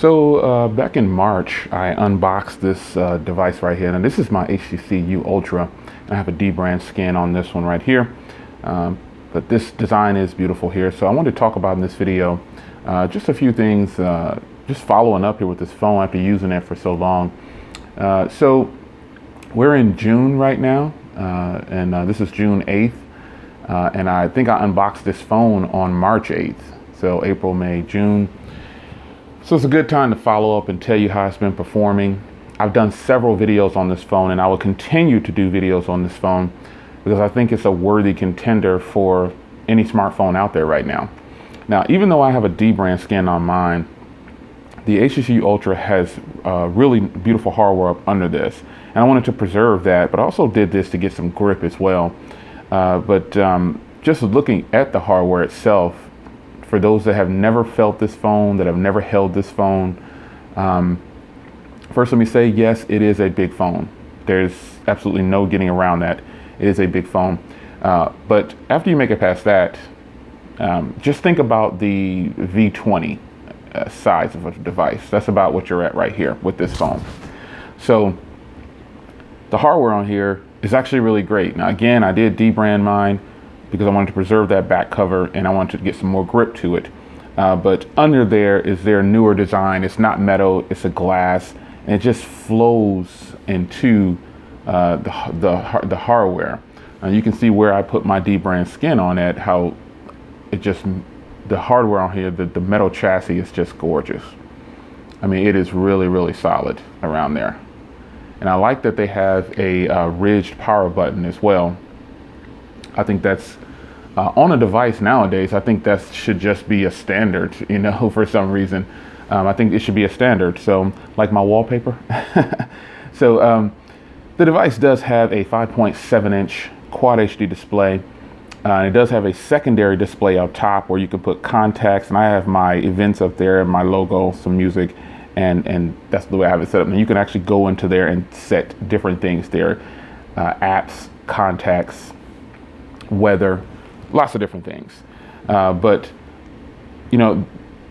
Back in March, I unboxed this device right here, and this is my HTC U Ultra. I have a D-brand skin on this one right here, but this design is beautiful here. So I wanted to talk about in this video just a few things, just following up here with this phone after using it for so long. So we're in June right now, and this is June 8th, and I think I unboxed this phone on March 8th. So April, May, June. So it's a good time to follow up and tell you how it's been performing. I've done several videos on this phone, and I will continue to do videos on this phone because I think it's a worthy contender for any smartphone out there right now. Now, even though I have a D-brand skin on mine, the HTC U Ultra has really beautiful hardware up under this. And I wanted to preserve that, but I also did this to get some grip as well. Just looking at the hardware itself, for those that have never felt this phone, that have never held this phone, first let me say, yes, it is a big phone. There's absolutely no getting around that. It is a big phone. But after you make it past that, just think about the V20 size of a device. That's about what you're at right here with this phone. So the hardware on here is actually really great. Now, again, I did debrand mine because I wanted to preserve that back cover and I wanted to get some more grip to it. But under there is their newer design. It's not metal, it's a glass, and it just flows into the hardware. You can see where I put my D-brand skin on it, how it just, the hardware on here, the metal chassis is just gorgeous. I mean, it is really, really solid around there. And I like that they have a ridged power button as well. I think that's on a device nowadays. I think that should just be a standard, you know, for some reason. I think it should be a standard. So like my wallpaper. So the device does have a 5.7-inch Quad HD display. It does have a secondary display up top where you can put contacts, and I have my events up there, my logo, some music, and that's the way I have it set up. And you can actually go into there and set different things there, apps, contacts, weather, lots of different things. But you know,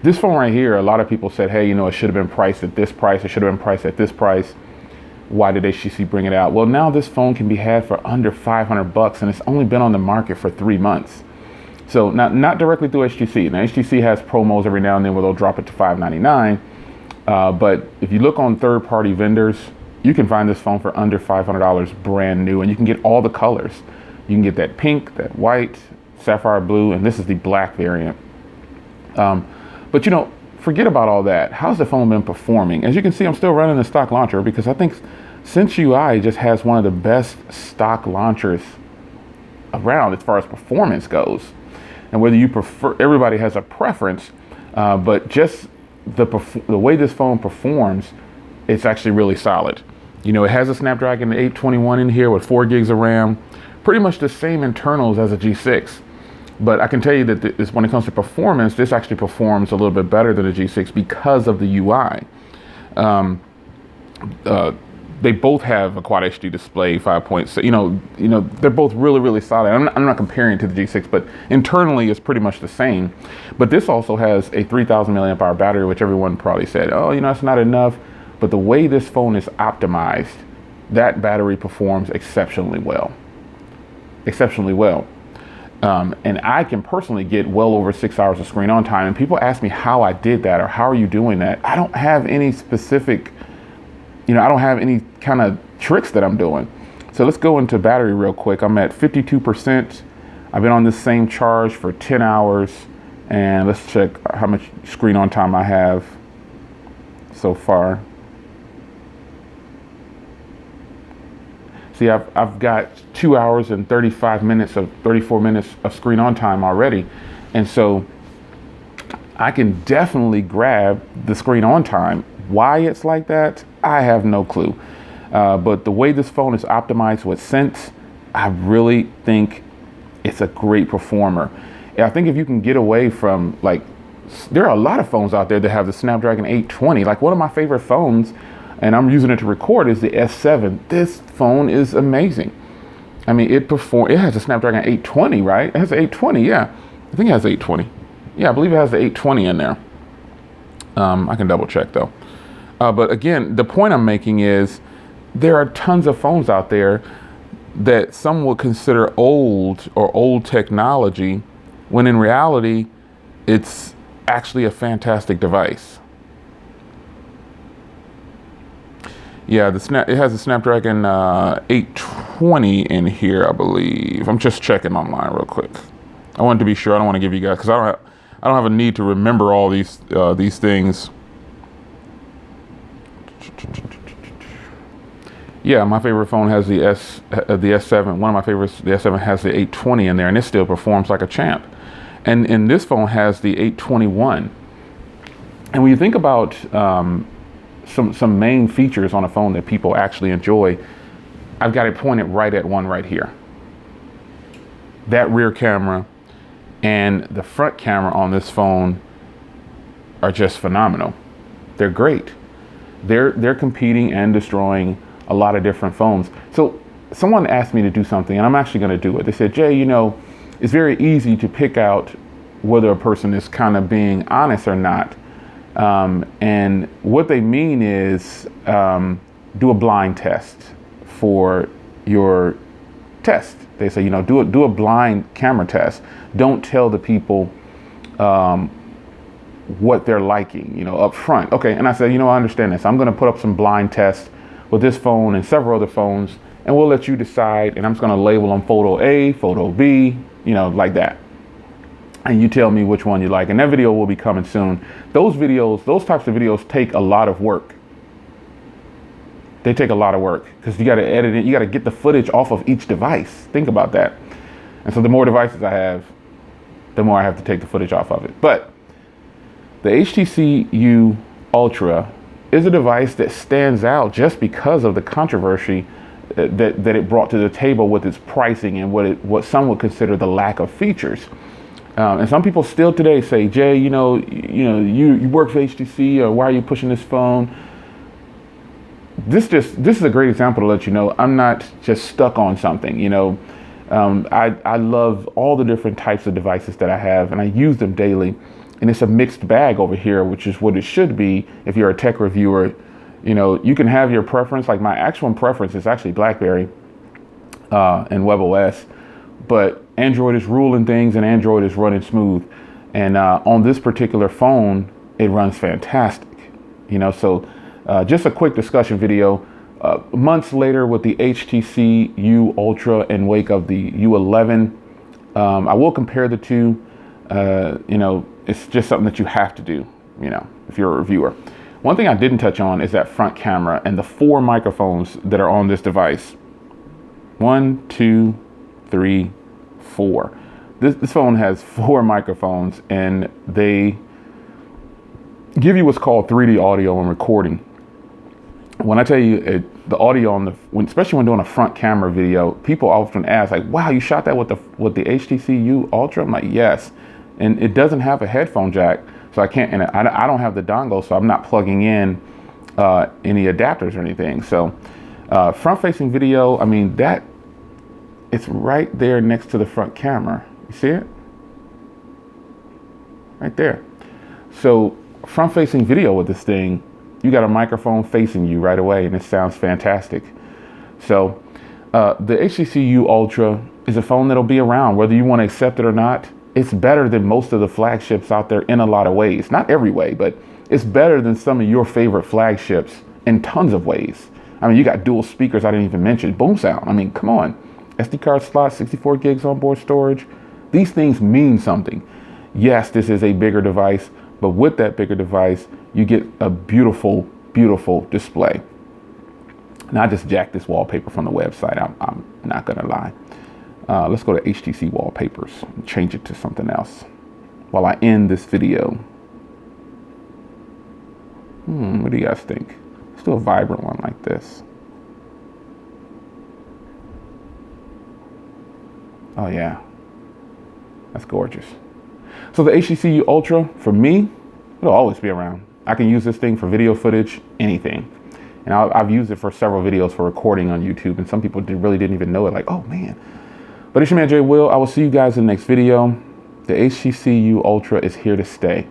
this phone right here, a lot of people said, hey, you know, it should have been priced at this price. It should have been priced at this price. Why did HTC bring it out? Well, now this phone can be had for under $500, and it's only been on the market for 3 months. So not directly through HTC. Now HTC has promos every now and then where they'll drop it to $599. But if you look on third-party vendors, you can find this phone for under $500 brand new, and you can get all the colors. You can get that pink, that white, sapphire blue, and this is the black variant. But you know, forget about all that. How's the phone been performing? As you can see, I'm still running the stock launcher because I think Sense UI just has one of the best stock launchers around as far as performance goes. And whether you prefer, everybody has a preference, but just the way this phone performs, it's actually really solid. You know, it has a Snapdragon 821 in here with 4 gigs of RAM. Pretty much the same internals as a G6, but I can tell you that when it comes to performance, this actually performs a little bit better than a G6 because of the UI. They both have a Quad HD display, 5.6. You know, they're both really, really solid. I'm not comparing to the G6, but internally it's pretty much the same. But this also has a 3,000 milliamp hour battery, which everyone probably said, oh, you know, it's not enough. But the way this phone is optimized, that battery performs exceptionally well. And I can personally get well over 6 hours of screen on time. And people ask me how I did that or how are you doing that? I don't have any specific, you know, I don't have any kind of tricks that I'm doing. So let's go into battery real quick. I'm at 52%. I've been on this same charge for 10 hours. And let's check how much screen on time I have so far. See, I've got 2 hours and 34 minutes of screen on time already. And so I can definitely grab the screen on time. Why it's like that, I have no clue. But the way this phone is optimized with Sense, I really think it's a great performer. And I think if you can get away from, like, there are a lot of phones out there that have the Snapdragon 820. Like one of my favorite phones, and I'm using it to record, is the S7. This phone is amazing. I mean, it has a Snapdragon 820, right? It has an 820, yeah. I think it has 820. Yeah, I believe it has the 820 in there. I can double check though. But again, the point I'm making is there are tons of phones out there that some would consider old or old technology, when in reality, it's actually a fantastic device. Yeah, it has a Snapdragon 820 in here, I believe. I'm just checking online real quick. I wanted to be sure. I don't want to give you guys, because I don't have a need to remember all these things. Yeah, my favorite phone has the S7. One of my favorites, the S7, has the 820 in there, and it still performs like a champ. And this phone has the 821. And when you think about some main features on a phone that people actually enjoy, I've got it pointed right at one right here. That rear camera and the front camera on this phone are just phenomenal. They're great. They're competing and destroying a lot of different phones. So someone asked me to do something, and I'm actually going to do it. They said, Jay, you know, it's very easy to pick out whether a person is kind of being honest or not. And what they mean is do a blind test for your test. They say, you know, do a blind camera test. Don't tell the people what they're liking, you know, up front. Okay, and I said, you know, I understand this. I'm going to put up some blind tests with this phone and several other phones, and we'll let you decide. And I'm just going to label them photo A, photo B, you know, like that. And you tell me which one you like. And that video will be coming soon. Those types of videos take a lot of work. They take a lot of work because you got to edit it. You got to get the footage off of each device. Think about that. And so the more devices I have, the more I have to take the footage off of it. But the HTC U Ultra is a device that stands out just because of the controversy that it brought to the table with its pricing and what some would consider the lack of features. And some people still today say, Jay, you work for HTC, or why are you pushing this phone? This is a great example to let you know I'm not just stuck on something. You know, I love all the different types of devices that I have, and I use them daily. And it's a mixed bag over here, which is what it should be if you're a tech reviewer. You know, you can have your preference. Like my actual preference is actually BlackBerry and WebOS, but Android is ruling things, and Android is running smooth. And on this particular phone, it runs fantastic. You know, so just a quick discussion video. Months later, with the HTC U Ultra in wake of the U11, I will compare the two. You know, it's just something that you have to do, you know, if you're a reviewer. One thing I didn't touch on is that front camera and the 4 microphones that are on this device. 1, 2, 3, 4. This phone has 4 microphones, and they give you what's called 3D audio and recording. When I tell you the audio on especially when doing a front camera video, people often ask, like, wow, you shot that with the HTC U Ultra? I'm like, yes. And it doesn't have a headphone jack, so I can't, and I don't have the dongle, so I'm not plugging in any adapters or anything. So front-facing video, I mean, it's right there next to the front camera. You see it? Right there. So front-facing video with this thing, you got a microphone facing you right away, and it sounds fantastic. So the HTC U Ultra is a phone that'll be around, whether you want to accept it or not. It's better than most of the flagships out there in a lot of ways. Not every way, but it's better than some of your favorite flagships in tons of ways. I mean, you got dual speakers I didn't even mention. Boom sound. I mean, come on. SD card slot, 64 gigs onboard storage. These things mean something. Yes, this is a bigger device, but with that bigger device, you get a beautiful, beautiful display. And I just jacked this wallpaper from the website. I'm not gonna lie. Let's go to HTC Wallpapers and change it to something else while I end this video. What do you guys think? Let's do a vibrant one like this. Oh yeah, that's gorgeous. So the HTC U Ultra, for me, it'll always be around. I can use this thing for video footage, anything. And I've used it for several videos for recording on YouTube, and some people really didn't even know it, like, oh man. But it's your man, Jay Will. I will see you guys in the next video. The HTC U Ultra is here to stay.